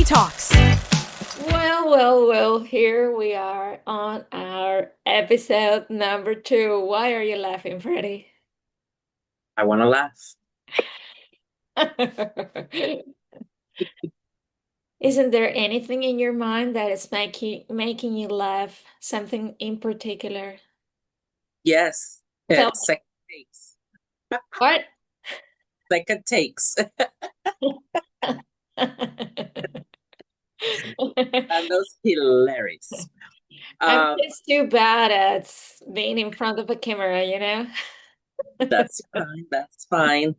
Talks. Well, here we are on our episode number 2. Why are you laughing, Freddy? I want to laugh. Isn't there anything in your mind that is making you laugh? Something in particular? Yes, Tell second takes. me Second takes. And those hilarious. I'm Um, just too bad at being in front of a camera, you know? that's fine. That's fine.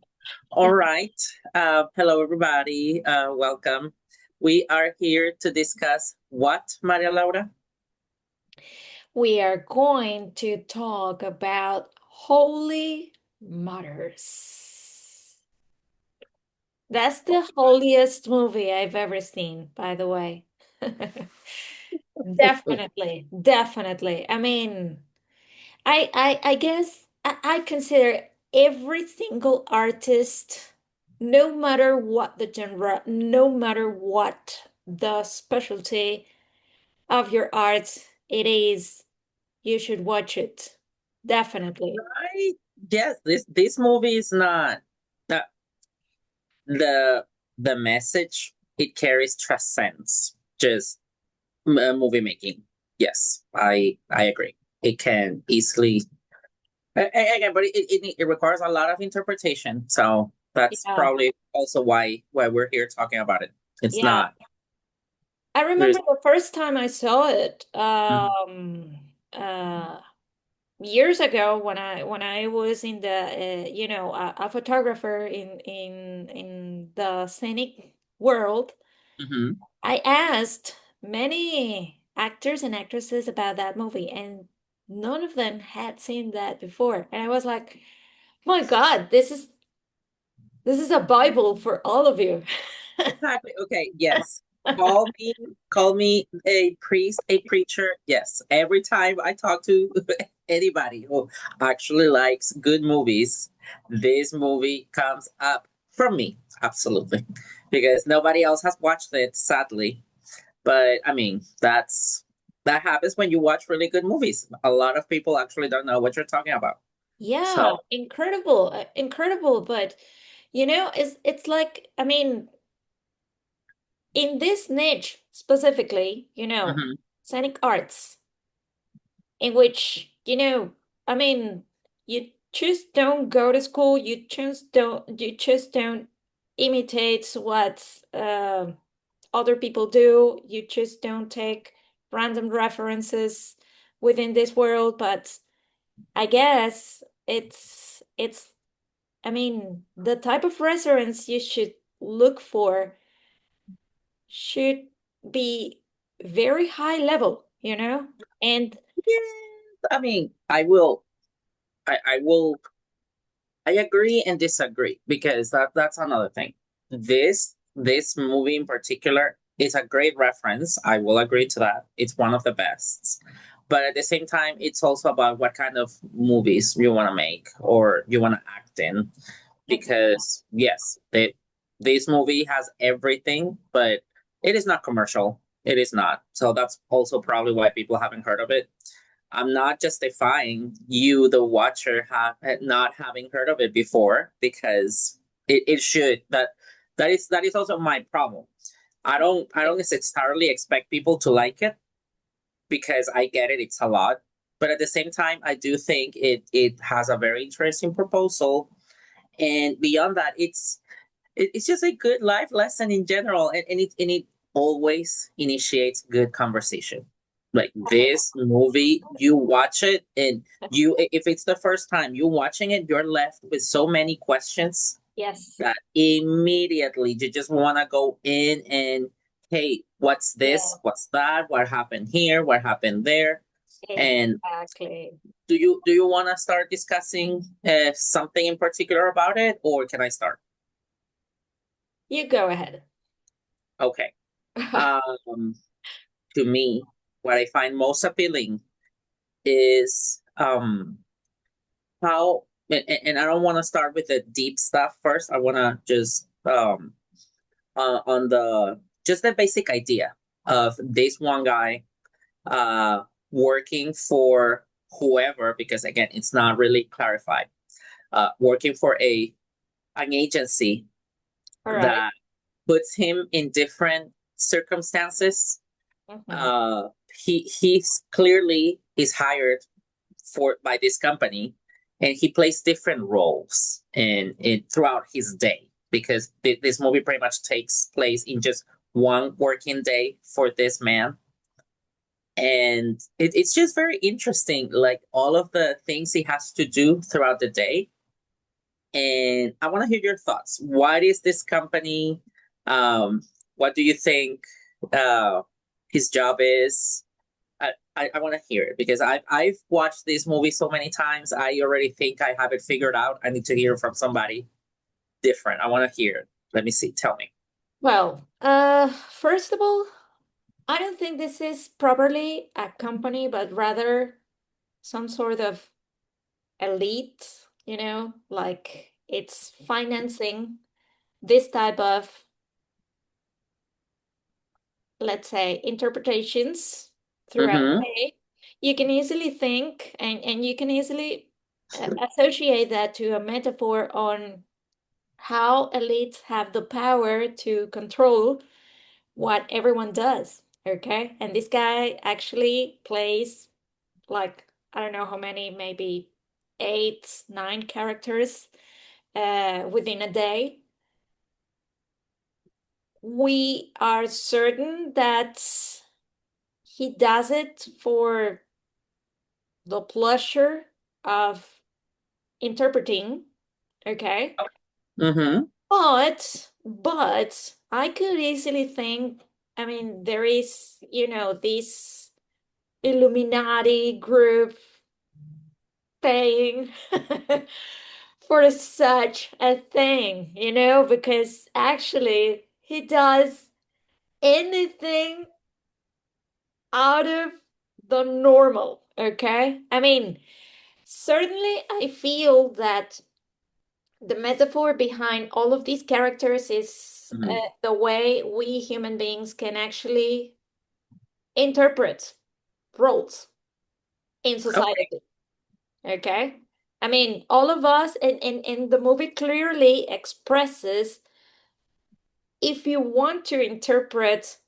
All right. Hello, everybody. Welcome. We are here to discuss what, Maria Laura? We are going to talk about holy matters. That's the holiest movie I've ever seen, by the way. Definitely. I mean, I guess I consider every single artist, no matter what the genre, no matter what the specialty of your art it is, you should watch it. Definitely. Right? Yes, this movie is not the the the message it carries transcends just movie making. Yes, I agree. It can easily again, but it requires a lot of interpretation. So that's Yeah. probably also why we're here talking about it. It's Yeah. not I there's remember the first time I saw it, Mhm. uh, years ago when I was in the a photographer in the scenic world. Mhm. I asked many actors and actresses about that movie, and none of them had seen that before. And I was like, "My God, this is a Bible for all of you." Exactly. Okay, yes. Call me a priest, a preacher. Yes. Every time I talk to anybody who actually likes good movies, this movie comes up from me. Absolutely. Because nobody else has watched it, sadly. But I mean, that happens when you watch really good movies. A lot of people actually don't know what you're talking about. Yeah, So, incredible, incredible. But it's like, I mean, in this niche specifically, mhm. scenic arts, in which, I mean, you just don't go to school, you just don't imitate what other people do, you just don't take random references within this world, but I guess it's I mean, the type of reference you should look for should be very high level, and Yeah, I mean, I will I agree and disagree because that's another thing. This movie in particular is a great reference. I will agree to that. It's one of the best. But at the same time, it's also about what kind of movies you want to make or you want to act in. exactly. Because yes, this movie has everything, but it is not commercial. It is not. So that's also probably why people haven't heard of it. I'm not justifying you, the watcher, not having heard of it before because it should. That is also my problem. I don't necessarily expect people to like it because I get it. It's a lot, but at the same time, I do think it has a very interesting proposal, and beyond that, it's just a good life lesson in general, and it always initiates good conversation. Like this movie, you watch it, and if it's the first time you watching it, you're left with so many questions Yes. that immediately you just want to go in and, hey, what's Yeah, this? What's that? What happened here? What happened there? And exactly. do you want to start discussing something in particular about it, or can I start? You go ahead. Okay. Um, to me, what I find most appealing is how, and I don't want to start with the deep stuff first. I want to just on the just the basic idea of this one guy working for whoever, because again, it's not really clarified, working for an agency All right. that puts him in different circumstances. Mhm. Uh, he's clearly is hired for by this company, and he plays different roles in throughout his day, because this movie pretty much takes place in just one working day for this man. And it's just very interesting, like all of the things he has to do throughout the day. And I want to hear your thoughts. What is this company? Um, what do you think uh, his job is? I want to hear it, because I've watched this movie so many times. I already think I have it figured out. I need to hear from somebody different. I want to hear it. Let me see. Tell me. Well, first of all, I don't think this is properly a company, but rather some sort of elite, like it's financing this type of, let's say, interpretations throughout the Mm-hmm. day. You can easily think and you can easily associate that to a metaphor on how elites have the power to control what everyone does. Okay. And this guy actually plays, like, I don't know how many, maybe eight, nine characters within a day. We are certain that he does it for the pleasure of interpreting. Okay. Mm-hmm. But I could easily think, I mean, there is, this Illuminati group paying for such a thing, because actually he does anything out of the normal, okay? I mean, certainly I feel that the metaphor behind all of these characters is Mm-hmm. the way we human beings can actually interpret roles in Okay. society. Okay. I mean, all of us, and the movie clearly expresses, if you want to interpret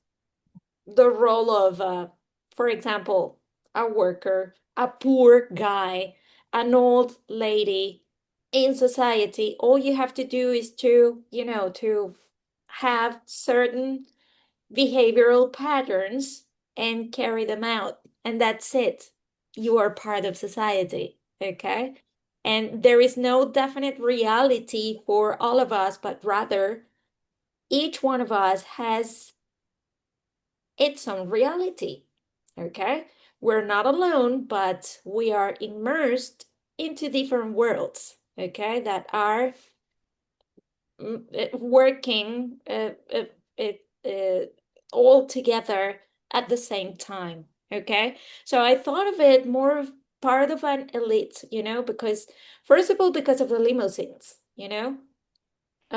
the role of, for example, a worker, a poor guy, an old lady in society, all you have to do is to have certain behavioral patterns and carry them out. And that's it. You are part of society. Okay. And there is no definite reality for all of us, but rather each one of us has its own reality. Okay. We're not alone, but we are immersed into different worlds. Okay. That are working all together at the same time. Okay. So I thought of it more of part of an elite, because first of all, because of the limousines. I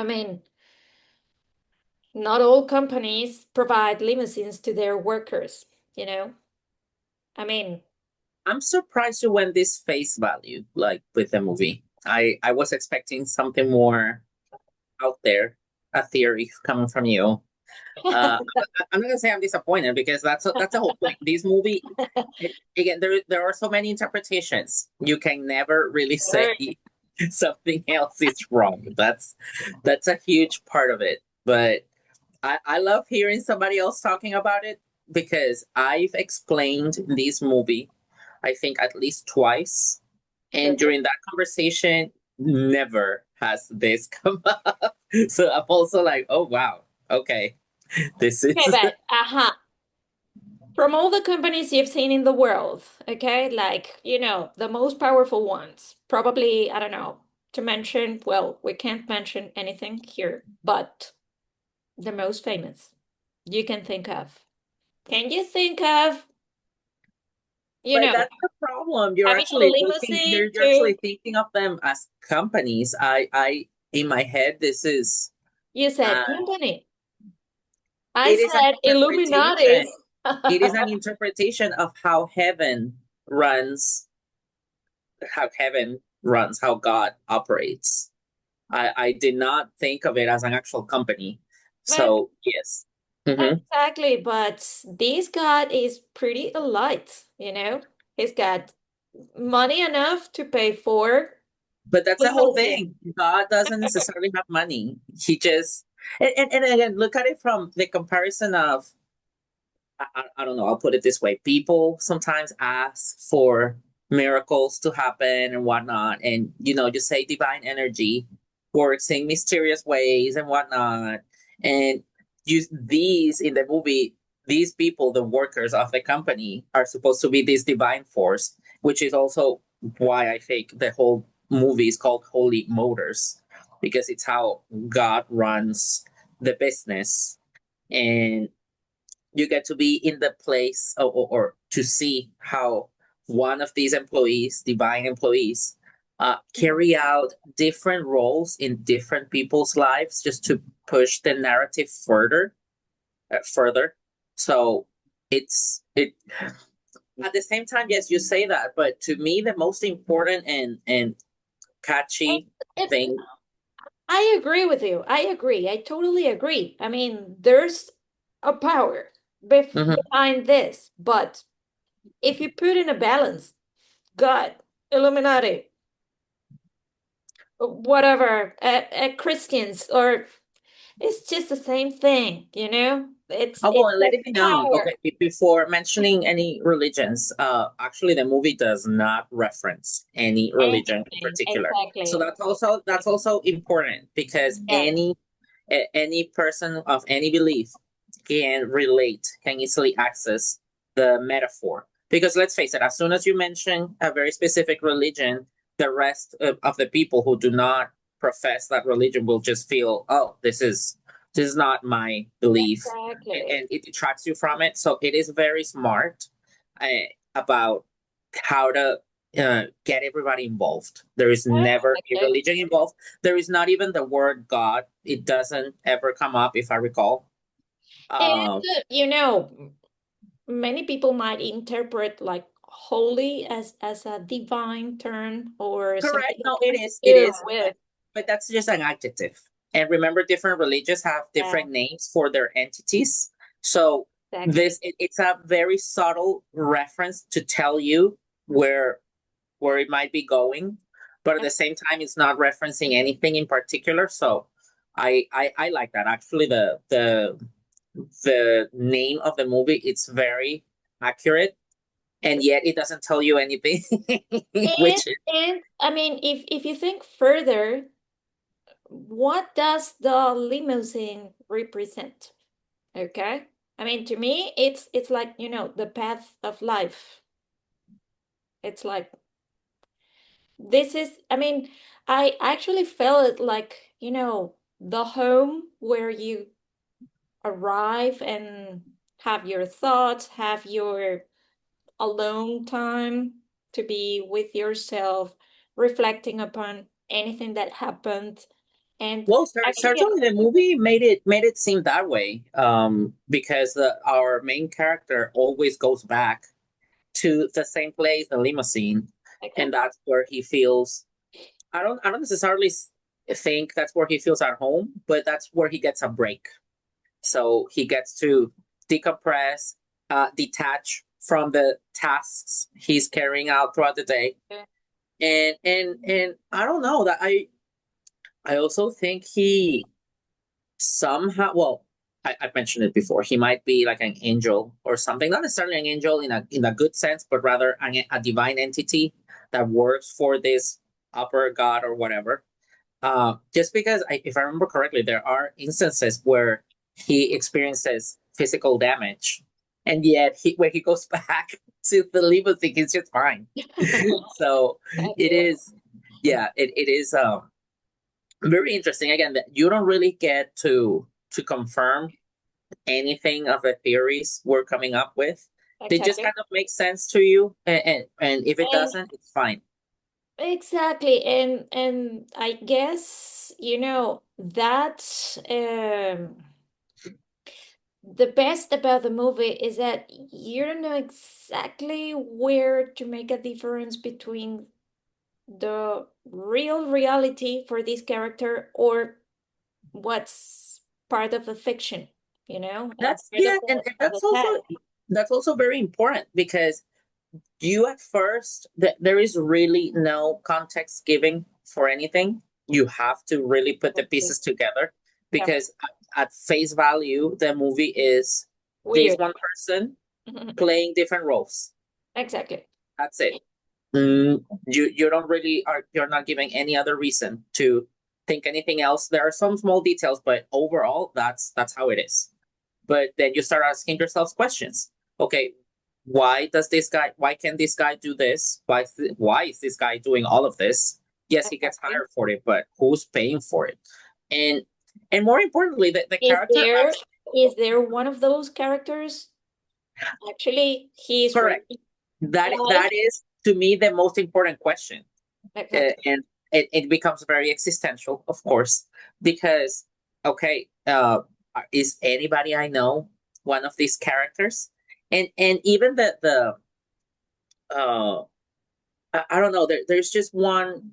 mean, not all companies provide limousines to their workers, you know. I mean, I'm surprised you went this face value, like with the movie. I was expecting something more out there, a theory coming from you. I'm not gonna say I'm disappointed, because that's the whole point. This movie, again, there are so many interpretations. You can never really say sure. something else is wrong. That's a huge part of it. But I love hearing somebody else talking about it, because I've explained this movie, I think, at least twice. And Okay. during that conversation, never has this come up. So I'm also like, oh wow, okay. This Okay, is but from all the companies you've seen in the world, okay, like, the most powerful ones, probably, I don't know, to mention, well, we can't mention anything here, but the most famous you can think of. Can you think of, you but know, that's the problem. You're having a actually looking, limousine you're to, actually thinking of them as companies. I in my head, this is you said uh company. I It is an said Illuminatis. interpretation. It is an interpretation of how heaven runs, how God operates. I did not think of it as an actual company. But So yes. Hmm. exactly, but this God is pretty elite, you know? He's got money enough to pay for But that's the whole limousine. thing. God doesn't necessarily have money. He just and again, look at it from the comparison of I don't know, I'll put it this way. People sometimes ask for miracles to happen and whatnot. And, you say divine energy works in mysterious ways and whatnot. And these in the movie, these people, the workers of the company, are supposed to be this divine force, which is also why I think the whole movie is called Holy Motors, because it's how God runs the business. And you get to be in the place or to see how one of these employees, divine employees, carry out different roles in different people's lives just to push the narrative further. So it at the same time, yes, you say that, but to me, the most important and catchy It, thing. I agree with you. I agree. I totally agree. I mean, there's a power Mhm. behind this, but if you put in a balance, God, Illuminati, whatever, Christians, or it's just the same thing, you know? Oh, well, It's and let the it be known. power. Okay, before mentioning any religions, actually, the movie does not reference any religion in Anything, particular. So exactly. that's also important because Yeah. any person of any belief can easily access the metaphor. Because let's face it, as soon as you mention a very specific religion, the rest of the people who do not profess that religion will just feel, oh, this is not my belief, Exactly. and it detracts you from it. So it is very smart uh, about how to get everybody involved. There is never a Exactly. religion involved. There is not even the word God. It doesn't ever come up, if I recall. And Um, many people might interpret like holy as a divine term or Correct. something that No, it has to is. It do is. with But that's just an adjective. And remember, different religions have that. different names for their entities. So Exactly. it's a very subtle reference to tell you where it might be going, but at the same time, it's not referencing anything in particular. So I like that. Actually, the name of the movie, it's very accurate, and yet it doesn't tell you anything, And which is and I mean, if you think further, what does the limousine represent? Okay. I mean, to me, it's like, the path of life. It's like this is, I mean, I actually felt like, the home where you arrive and have your thoughts, have your alone time to be with yourself, reflecting upon anything that happened. And well, actually, certainly the movie made it seem that way. Because our main character always goes back to the same place, the limousine, and exactly. that's where he feels. I don't necessarily think that's where he feels at home, but that's where he gets a break. So he gets to decompress, detach from the tasks he's carrying out throughout the day, and I don't know that I also think he somehow, well, I mentioned it before, he might be like an angel or something, not necessarily an angel in a good sense, but rather a divine entity that works for this upper god or whatever. Just because if I remember correctly, there are instances where he experiences physical damage, and yet when he goes back to the limousine, he's just fine. So it Exactly. is, yeah, it is very interesting. Again, that you don't really get to confirm anything of the theories we're coming up with. They just Exactly. kind of make sense to you, and if it And doesn't, it's fine. exactly. And I guess, that the best about the movie is that you don't know exactly where to make a difference between the real reality for this character or what's part of the fiction, That's part yeah, and of the test. that's also very important because you at first there is really no context giving for anything. You have to really put the Okay. pieces together Yeah, because at face value the movie is this weird. one person playing different roles. Exactly. That's it. You don't really are, you're not giving any other reason to think anything else. There are some small details, but overall that's how it is. But then you start asking yourselves questions. Okay, why can this guy do this? Why is this guy doing all of this? Yes, he gets Exactly. hired for it, but who's paying for it? And and more importantly, the Is character there actually is there one of those characters? Actually, he is real correct. That life. is to me the most important question. Exactly. And it becomes very existential, of course, because okay, is anybody I know one of these characters? And even the uh, I don't know. There's just one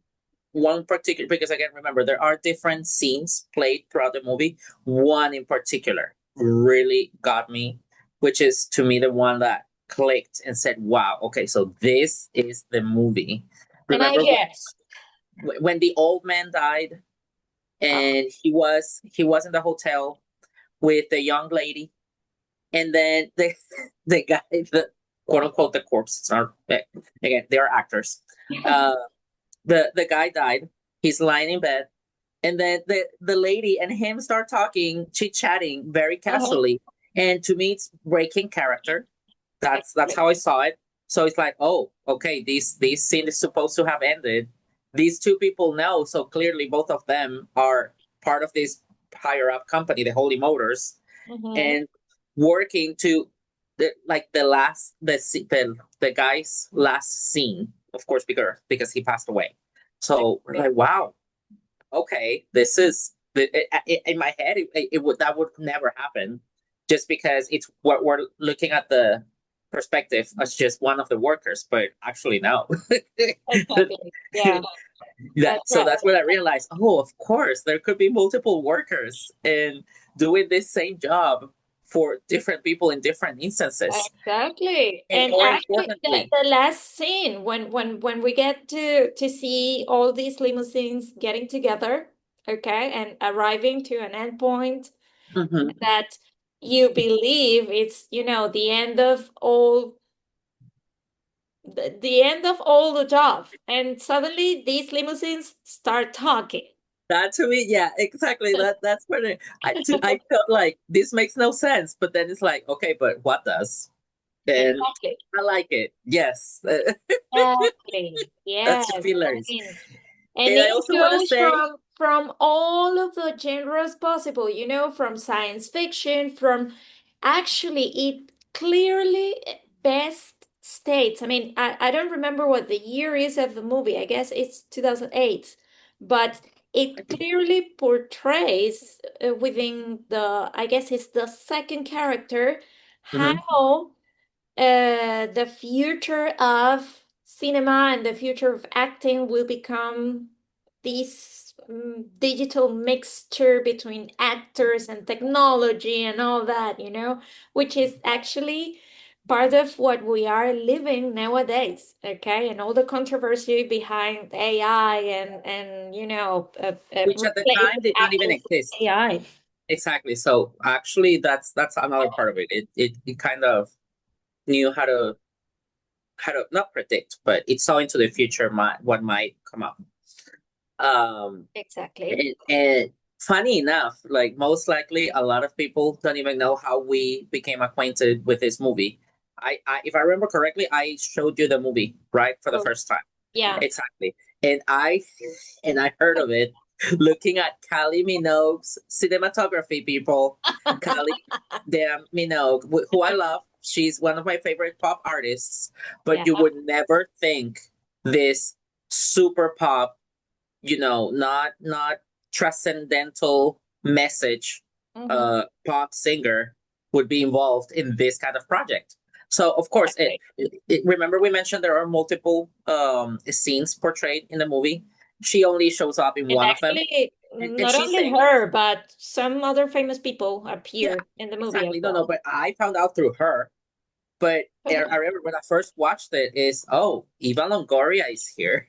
particular because again, remember there are different scenes played throughout the movie. One in particular really got me, which is to me the one that clicked and said, "Wow, okay, so this is the movie." And I Remember guess, when the old man died uh, and he was in the hotel with the young lady, and then the guy, the quote unquote the corpse. It's not again they are actors. Uh, the guy died. He's lying in bed, and then the lady and him start talking, chit chatting very uh-huh. casually. And to me, it's breaking character. That's Exactly. how I saw it. So it's like, oh, okay, this scene is supposed to have ended. These two people know, so clearly both of them are part of this higher up company, the Holy Motors, Mm-hmm. and working to like the guy's last scene, of course, because he passed away. So we're like, wow, okay, this is in my head. It would that would never happen, just because it's what we're looking at the perspective as just one of the workers, but actually no. Exactly. Yeah, That that's so right. that's when I realized, oh, of course, there could be multiple workers and doing this same job for different people in different instances. Exactly. And And more actually importantly, the last scene when we get to see all these limousines getting together, okay, and arriving to an endpoint mhm, that you believe it's, the end of all the end of all the job. And suddenly these limousines start talking. that to me, yeah, exactly. That's when I felt like this makes no sense, but then it's like, okay, but what does? And Exactly. I like it. Yes, Exactly. that's Yes. I hilarious. mean, and And I it also want to goes say, from all of the genres possible, from science fiction, from actually it clearly best states. I mean, I don't remember what the year is of the movie. I guess it's 2008, but it clearly portrays within I guess it's the second character, mhm, how the future of cinema and the future of acting will become this digital mixture between actors and technology and all that, which is actually part of what we are living nowadays, okay? And all the controversy behind AI and which at the time replacing did not even actors exist. with AI. Exactly. So actually, that's another part of it. It kind of knew how to not predict, but it saw into the future what might come up. Um, Exactly. and funny enough, like most likely, a lot of people don't even know how we became acquainted with this movie. If I remember correctly, I showed you the movie right for the Oh, first time. yeah. Exactly, and I heard of it looking at Kylie Minogue's cinematography. People, Kylie damn Minogue, who I love. She's one of my favorite pop artists, but Yeah. you would never think this super pop, not transcendental message Hmm. pop singer would be involved in this kind of project. So of course, Exactly. remember we mentioned there are multiple scenes portrayed in the movie. She only shows up in And one of them, actually, and not she's only saying, her, but some other famous people "Yeah, appear in the movie as exactly." No, no, well. but I found out through her. But I remember when I first watched it, is oh, Eva Longoria is here,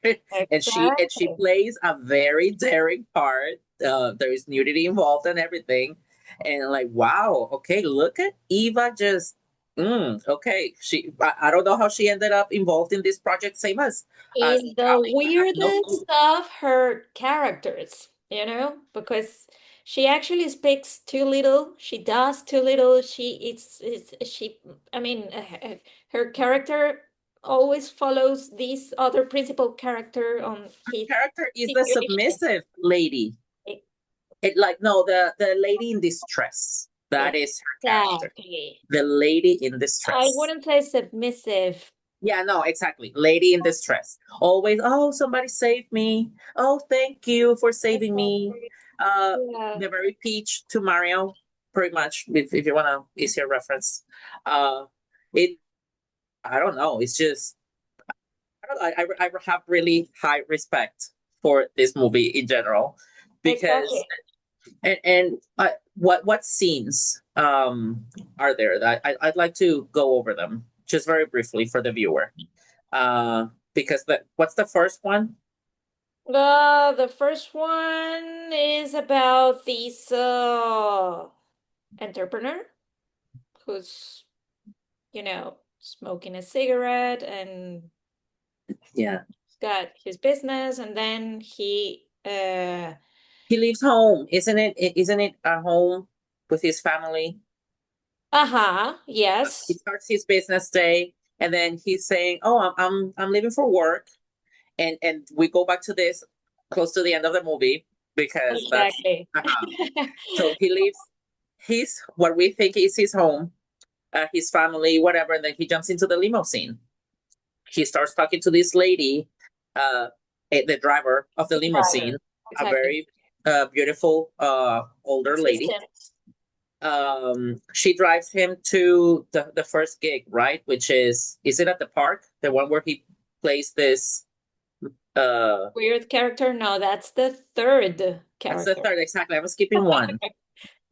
and she Exactly. plays a very daring part. There is nudity involved and everything, and like wow, okay, look at Eva just. Okay, I don't know how she ended up involved in this project, same as Is the Ali. I have no weirdest clue. of her characters, you know, because she actually speaks too little, she does too little, she, I mean, her character always follows this other principal character on his Character is the situation. submissive lady. E- It like no, the lady in distress. That is her character. Exactly. The lady in I distress. wouldn't say submissive. Yeah, no, exactly. Lady in distress. Always, oh, somebody save me. Oh, thank you for saving me. Exactly. Uh, Yeah, the very Peach to Mario, pretty much. If you want to easier reference, it. I don't know. It's just I have really high respect for this movie in general because exactly. and what scenes are there that I'd like to go over them just very briefly for the viewer. Because what's the first one? The first one is about this entrepreneur who's, smoking a cigarette and Yeah, he's got his business, and then he he leaves home, isn't it? Isn't it a home with his family? uh-huh, He yes, starts his business day, and then he's saying, "Oh, I'm leaving for work," and we go back to this close to the end of the movie because that's exactly. so he leaves his what we think is his home, his family, whatever, and then he jumps into the limousine. He starts talking to this lady, uh, the driver of the The limousine, driver, a exactly. very beautiful older lady. Assistant. She drives him to the first gig, right? Which is it at the park? The one where he plays this uh Weird character? No, that's the third that's the character. third, exactly. I was skipping one.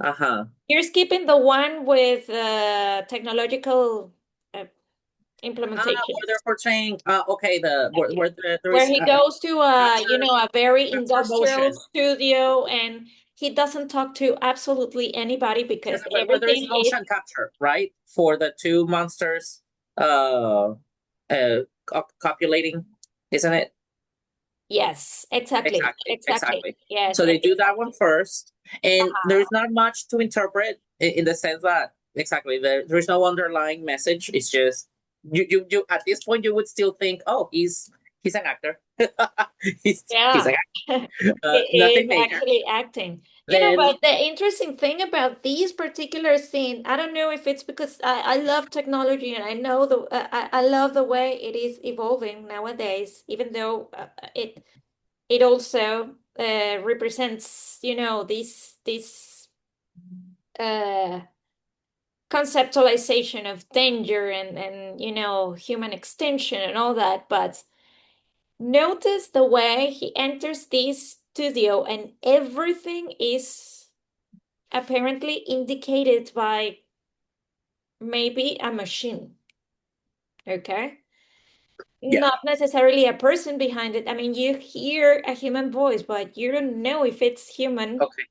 Uh-huh. You're skipping the one with technological uh, Where they're implementations, portraying okay, where there where is he goes to capture a very capture industrial motion. studio, and he doesn't talk to absolutely anybody Yeah, because where there is everything is, motion capture, right? For the two monsters copulating, isn't it? yes, exactly, Exactly, exactly. exactly. Yes, So they do that one first, and there's not much to interpret in the sense that exactly there's no underlying message. It's just you at this point you would still think, oh, he's an actor. He's yeah. an He nothing is major. actually acting. Then But the interesting thing about these particular scene, I don't know if it's because I love technology, and I know I love the way it is evolving nowadays, even though it also represents, this uh conceptualization of danger and human extinction and all that. But notice the way he enters this studio, and everything is apparently indicated by maybe a machine, okay? yeah, Not necessarily a person behind it. I mean, you hear a human voice, but you don't know if it's human. okay,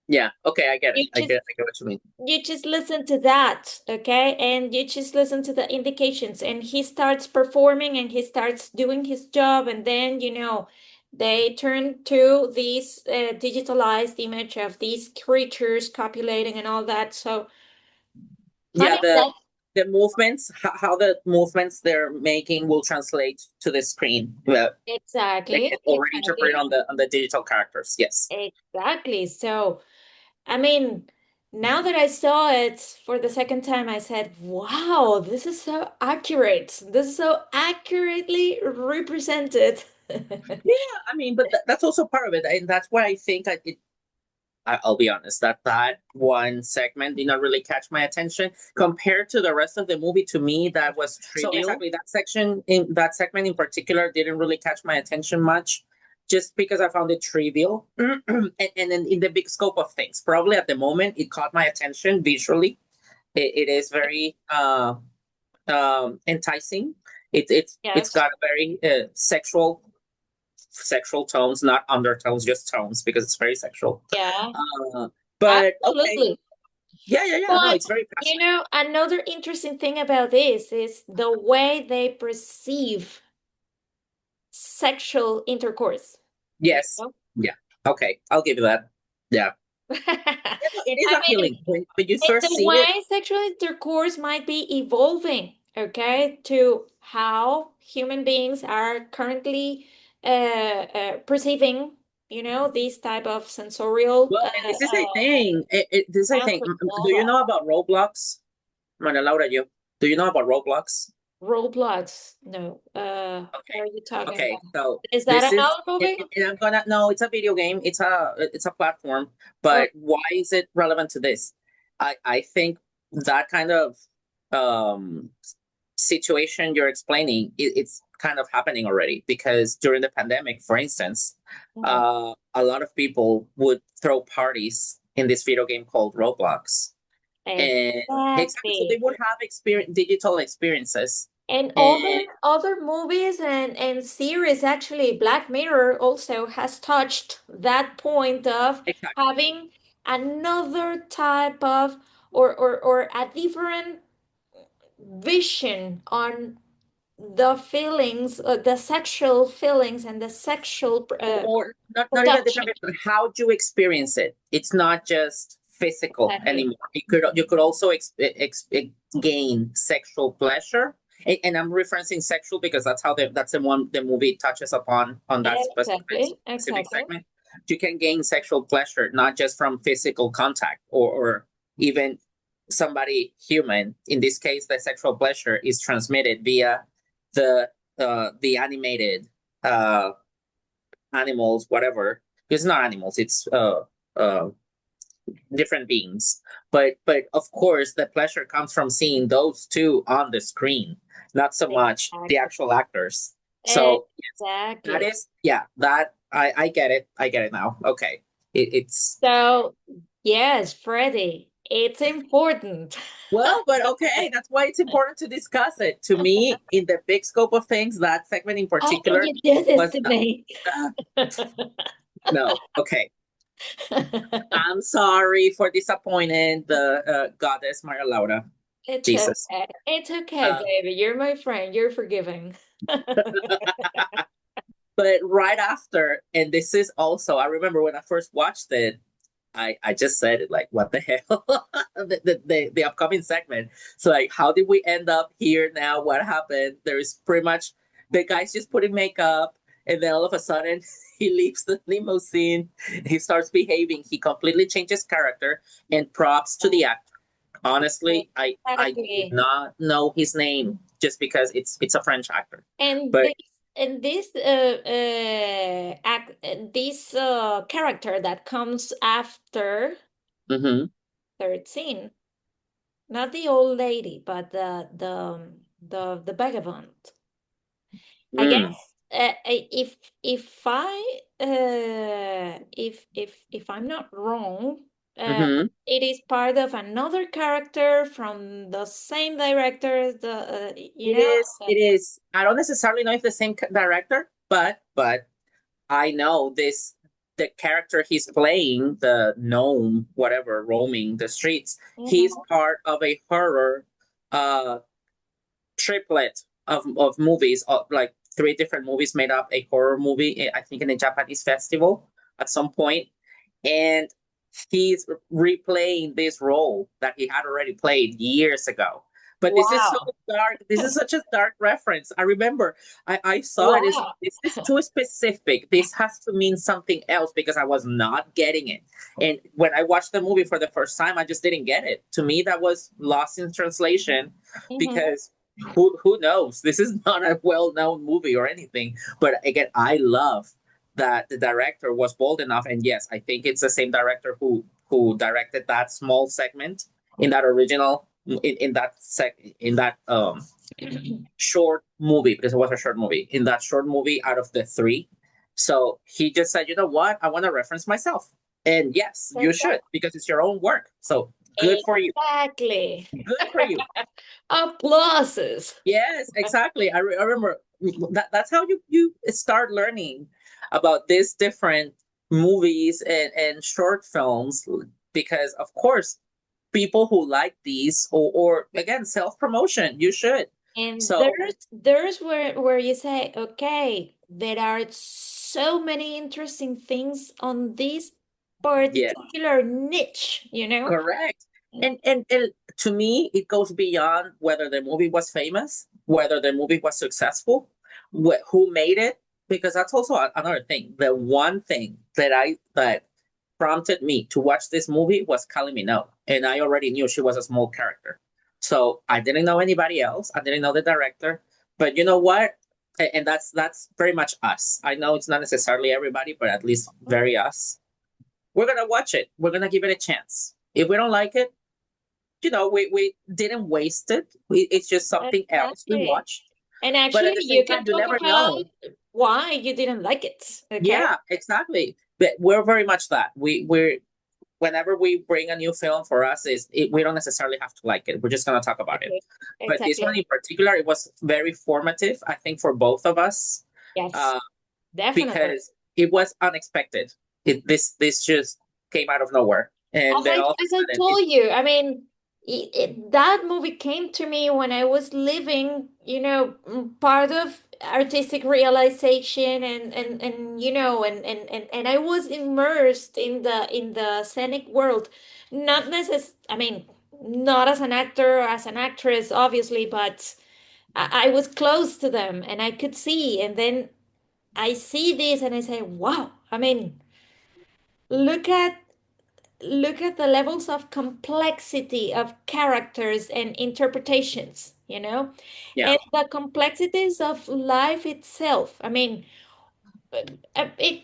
yeah, okay, I get it. You just I get what you mean. you just listen to that, okay? And you just listen to the indications, and he starts performing and he starts doing his job, and then they turn to this digitalized image of these creatures copulating and all that. So I Yeah, mean that the movements, how the movements they're making will translate to the screen. Well, they exactly, get already interpreted exactly, on the digital characters. Yes. exactly. So I mean, now that I saw it for the second time, I said, wow, this is so accurate. This is so accurately represented. Yeah, I mean, but that's also part of it, and that's why I think I'll be honest, that one segment did not really catch my attention compared to the rest of the movie. To me, that was trivial. So exactly that segment in particular didn't really catch my attention much, just because I found it trivial. And then in the big scope of things, probably at the moment it caught my attention visually. It is very enticing. It's Yes. got a very sexual tones, not undertones, just tones, because it's very sexual. Yeah. Uh, but okay, Absolutely. yeah. No, But it's very passionate. another interesting thing about this is the way they perceive sexual intercourse. You Yes, know? yeah. Okay, I'll give you that. Yeah, yeah, no, it is I mean, appealing when you in first the see it. way sexual intercourse might be evolving, okay, to how human beings are currently perceiving, these type of sensorial Well, and this is a thing. This is a thing. boundaries and Do all you that. know about Roblox? Maria Laura, do you know about Roblox? Roblox, no. What Okay. are you talking Okay. about? So Is this that is, another movie? and I'm gonna, no, it's a video game. It's a platform. Oh, But why is it relevant to this? I think that kind of um situation you're explaining, it's kind of happening already, because during the pandemic, for instance, mhm. a lot of people would throw parties in this video game called Roblox, and exactly, so they Exactly. would have digital experiences. And And other movies and series, actually, Black Mirror also has touched that point of exactly. having another type of or a different vision on the feelings, the sexual feelings and the sexual Or not even production. different, but how do you experience it? It's not just physical Exactly. anymore. You could also gain sexual pleasure. And I'm referencing sexual because that's the one the movie touches upon on that Exactly. specific Exactly. segment. You can gain sexual pleasure not just from physical contact, or even somebody human. In this case, the sexual pleasure is transmitted via the animated uh animals, whatever. It's not animals, it's uh different beings. But of course the pleasure comes from seeing those two on the screen, not so much the Exactly. actual actors. So yes, that Exactly. is, yeah, that I get it. I get it now. Okay. It's So, yes, Freddie, it's important. well, but okay, that's why it's important to discuss it. To me, in the big scope of things, that segment in How can particular you do this was to me? uh, no. Okay. I'm sorry for disappointing the goddess Maria Laura. It's Jesus. okay. It's okay, Uh, baby. You're my friend. You're forgiving. but right after, and this is also, I remember when I first watched it, I just said it like, what the hell? The upcoming segment. So, like, how did we end up here now? What happened? There is pretty much the guy's just putting makeup, and then all of a sudden, he leaves the limousine. He starts behaving. He completely changes character, and props to the actor. Honestly, I did Exactly. not know his name just because it's a French actor. And But this character that comes after mhm. 13, not the old lady, but the vagabond. I Mm. guess if I if I'm not wrong, Mhm. it is part of another character from the same director. The It is. It is. I don't necessarily know if the same director, but I know this. The character he's playing, the gnome, whatever, roaming the streets. He's Mhm. part of a horror uh triplet of movies, like three different movies made up a horror movie. I think in a Japanese festival at some point, and he's replaying this role that he had already played years ago. But this is so Wow. dark. This is such a dark reference. I remember I saw it as Wow. this is too specific. This has to mean something else because I was not getting it. And when I watched the movie for the first time, I just didn't get it. To me, that was lost in translation Mhm. because who knows? This is not a well known movie or anything. But again, I love that the director was bold enough, and yes, I think it's the same director who directed that small segment in that original in that short movie, because it was a short movie, in that short movie out of the three. So he just said, you know what, I want to reference myself, and yes, you should, because it's your own work. So good for you. Exactly. Good for you. Applauses. Yes, exactly. I remember that's how you start learning about these different movies and short films, because of course people who like these, or again, self-promotion, you should. And So there's where you say, okay, there are so many interesting things on this yeah, particular niche, you know? correct. And to me, it goes beyond whether the movie was famous, whether the movie was successful, who made it, because that's also another thing. The one thing that prompted me to watch this movie was Kylie Minogue, and I already knew she was a small character, so I didn't know anybody else. I didn't know the director, but you know what? And that's very much us. I know it's not necessarily everybody, but at least very us. We're gonna watch it. We're gonna give it a chance. If we don't like it, we didn't waste it. It's just something else we Exactly. watched. And But at actually, the you same can time, you talk never about know. why you didn't like it, okay? Yeah, exactly. But we're very much that. We're whenever we bring a new film, for us, we don't necessarily have to like it. We're just gonna talk about it. Exactly. But this one Exactly. in particular, it was very formative, I think, for both of us, Yes, uh, definitely. because it was unexpected. This just came out of nowhere, and then all of a As I sudden, told you, I mean, that movie came to me when I was living, part of artistic realization, and and I was immersed in the scenic world. I mean, not as an actor or as an actress, obviously, but I was close to them and I could see, and then I see this and I say, wow, I mean, look at look at the levels of complexity of characters and interpretations, yeah, and the complexities of life itself. I mean, it,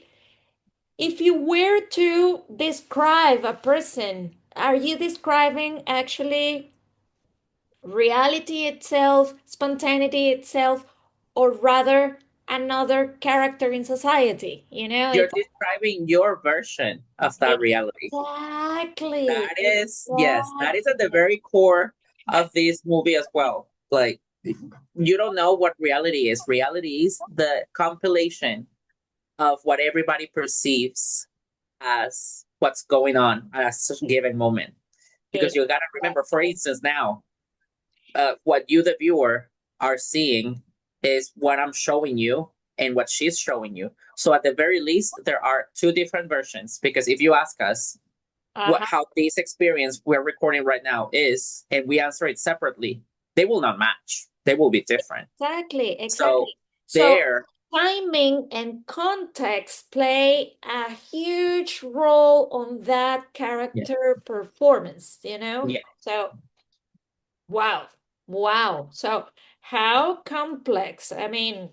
if you were to describe a person, are you describing actually reality itself, spontaneity itself, or rather another character in society? you're It's describing your version of that reality. exactly, That is, yes, that is at the exactly. very core of this movie as well. Like, you don't know what reality is. Reality is the compilation of what everybody perceives as what's going on at a certain given moment. Because you got to remember, for instance, now, what you, the viewer, are seeing is what I'm showing you and what she's showing you. So at the very least, there are two different versions. Because if you ask us Uh-huh. how this experience we're recording right now is, and we answer it separately, they will not match. They will be different. Exactly, So exactly. So there, timing and context play a huge role on that yeah, character performance, you know? yeah. So, wow, wow. So, how complex, I mean,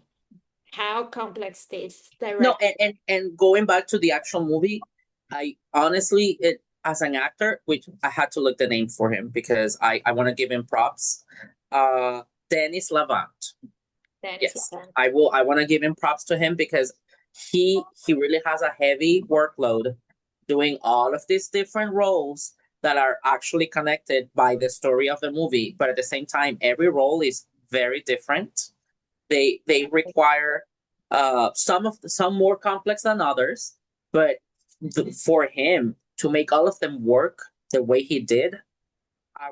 how complex this No, direct. and going back to the actual movie, I honestly, as an actor, which I had to look the name for him because I want to give him props. Denis Lavant. Denis Yes, Lavant. I will. I want to give him props to him because he really has a heavy workload doing all of these different roles that are actually connected by the story of the movie, but at the same time, every role is very different. They require some more complex than others, but for him to make all of them work the way he did, I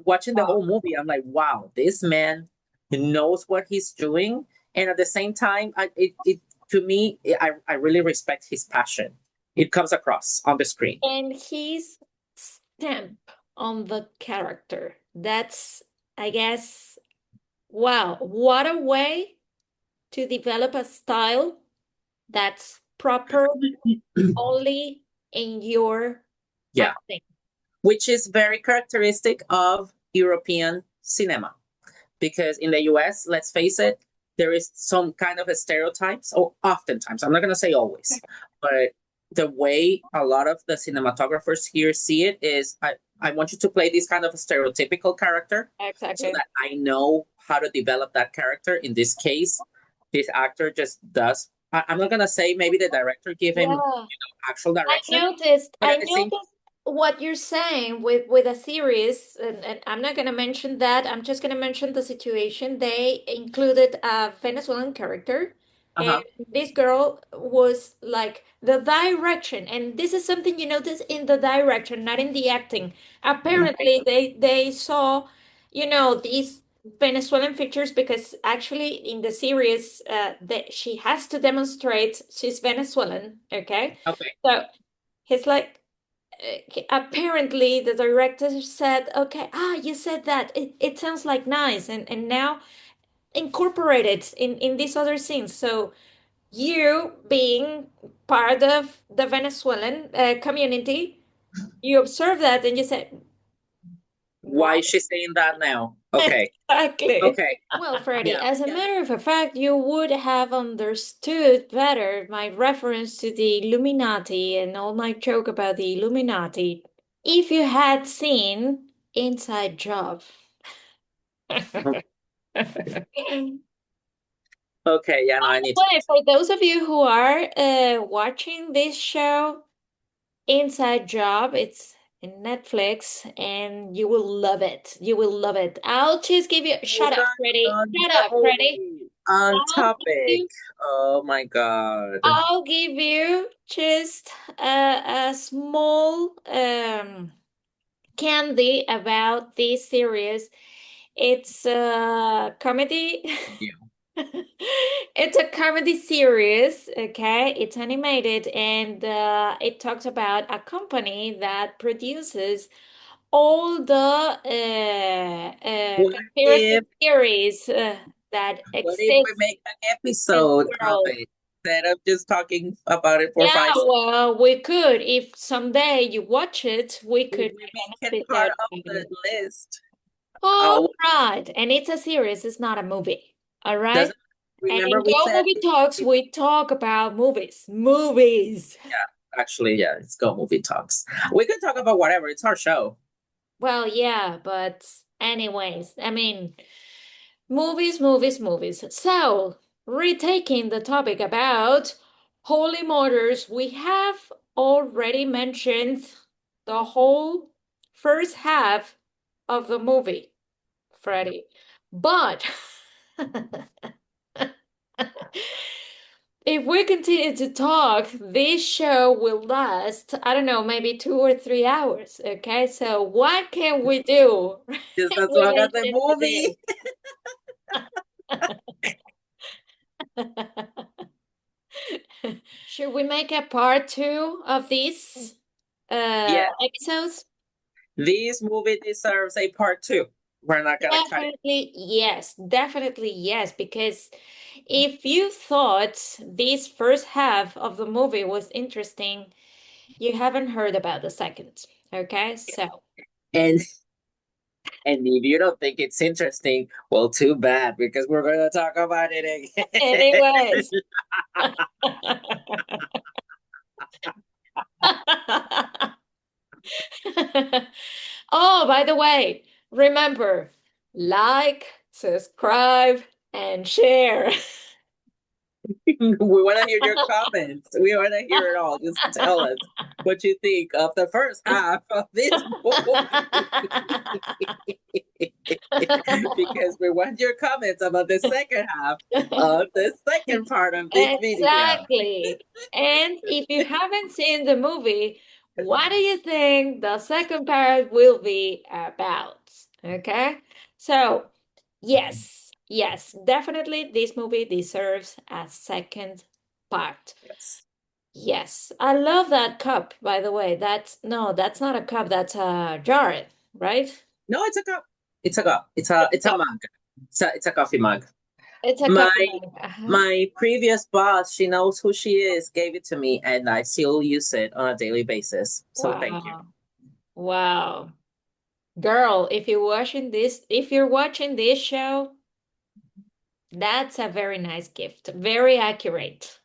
watching the whole movie. I'm like, wow, this man knows what he's doing, and at the same time, it to me, I really respect his passion. It comes across on the screen. And his stamp on the character. That's, I guess, wow, what a way to develop a style that's proper only in your Yeah, acting. which is very characteristic of European cinema, because in the US, let's face it, there is some kind of a stereotypes, or oftentimes, I'm not going to say always, but the way a lot of the cinematographers here see it is, I want you to play this kind of a stereotypical character so Exactly. that I know how to develop that character. In this case, this actor just does. I'm not going to say maybe the director give him Yeah. actual I direction, noticed but I at the same noticed what you're saying with a series, and I'm not gonna mention that. I'm just gonna mention the situation. They included a Venezuelan character, and uh-huh. this girl was like the direction, and this is something you notice in the direction, not in the acting. Okay. Apparently, they saw, these Venezuelan features because actually in the series, that she has to demonstrate she's Venezuelan. Okay. Okay. So he's like, apparently the director said, okay, you said that. It sounds like nice. And now incorporate it in these other scenes. So you being part of the Venezuelan community, you observe that and you said, Why what? is she saying that now? Okay. Exactly. Okay. Well, Freddie, Yeah. as a matter of fact, you would have understood better my reference to the Illuminati and all my joke about the Illuminati if you had seen Inside Job. Okay. Yeah. No, I need to. But for those of you who are watching this show, Inside Job, it's in Netflix and you will love it. You will love it. I'll just give you, Oh, shut up, that's Freddie. on Shut up, Freddie. topic. On I'll give topic. you Oh my God. I'll give you just a small candy about this series. It's a comedy. You. It's a comedy series, okay? It's animated and it talks about a company that produces all the What conspiracy if theories that what if we exist make an in episode the of world. it instead of just talking about it for Yeah, 5 seconds? well, we could. If someday you watch it, we If could we make make an it part episode of about the it. list, All uh, right. And it's a series, it's not a movie. All right. doesn't And remember in we Go said Movie Talks, we talk about movies. Movies. yeah, actually, yeah, it's Go Movie Talks. We can talk about whatever. It's our show. Well, yeah, but anyways, I mean, movies, movies, movies. So, retaking the topic about Holy Motors, we have already mentioned the whole first half of the movie, Freddie. But if we continue to talk, this show will last, I don't know, maybe 2 or 3 hours. Okay, so what can we do? Just as We long as the mentioned movie. this. Should we make a part two of these Yes, episodes? this movie deserves a part two. We're not gonna cut it. Definitely yes, definitely yes, because if you thought this first half of the movie was interesting, you haven't heard about the second. Okay, so And and if you don't think it's interesting, well, too bad because we're gonna talk about it again. anyways. Oh, by the way, remember, like, subscribe, and share. We want to hear your comments. We want to hear it all. Just tell us what you think of the first half of this movie. Because we want your comments about the second half of the second part of this video. Exactly. And if you haven't seen the movie, what do you think the second part will be about? Okay. So, yes, yes, definitely this movie deserves a second part. Yes. Yes, I love that cup, by the way. That's not a cup, that's a jar, right? No, it's a cup. It's a cup. It's a Cup. mug. It's a coffee mug. It's a My coffee mug. Uh-huh. my previous boss, she knows who she is, gave it to me, and I still use it on a daily basis. So thank you. Wow. Wow. Girl, if you're watching this show, That's a very nice gift. Very accurate.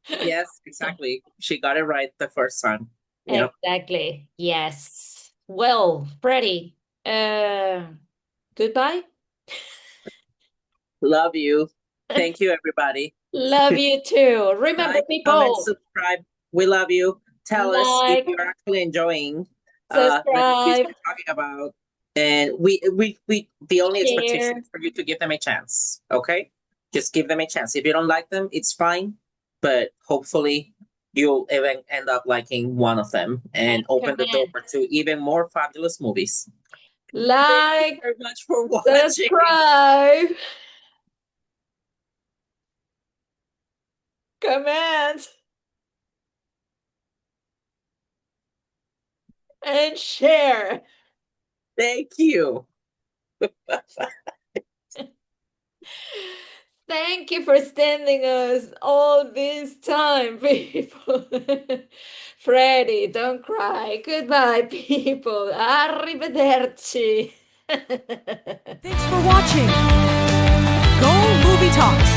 Yes, exactly. She got it right the first time. Yep. Exactly. Yes. Well, Freddie, goodbye. Love you. Thank you, everybody. Love you too. Remember, Like, comment, people, subscribe. We love you. Tell us if like, you're actually enjoying the movies subscribe, we're talking about. And we the only expectation share. is for you to give them a chance. Okay? Just give them a chance. If you don't like them, it's fine. But hopefully you'll even end up liking one of them And and open the door comment. to even more fabulous movies. Thank you Like, very much for watching. subscribe, comment, and share. Thank you. Thank you for standing us all this time, people. Freddie, don't cry. Goodbye, people. Arrivederci. Thanks for watching. Go Movie Talks.